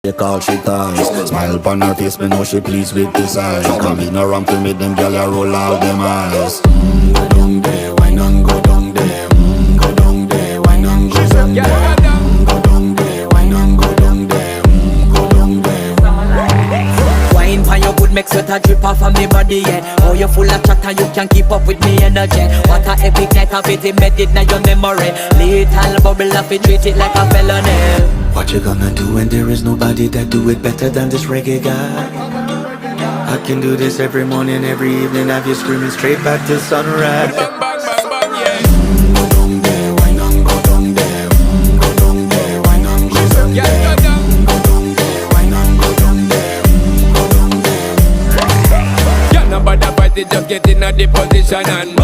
They call she ties. Smile upon her face, me know she pleased with this eyes. Come in around to meet them, girl, you roll out them eyes. Go down there, why not go down there? Go down there, why not go down there? Go down there, why not go down there? Go down there. Wine pan your good, make sweat a drip off of me body, yeah. Oh, you full of chatter, you can keep up with me energy. What a epic night of it, embedded in your memory. Little bubble of it, treat it like a felony. What you gonna do when there is nobody that do it better than this reggae guy? I can do this every morning, every evening, have you screaming straight back to sunrise. Bang, bang, bang, bang, yeah. Go down there, why not go down there? Go down there, why not go down there? Yeah, go down. Go down there, why not go down there? Go down there. Yeah, nobody fight it, just get in a the position and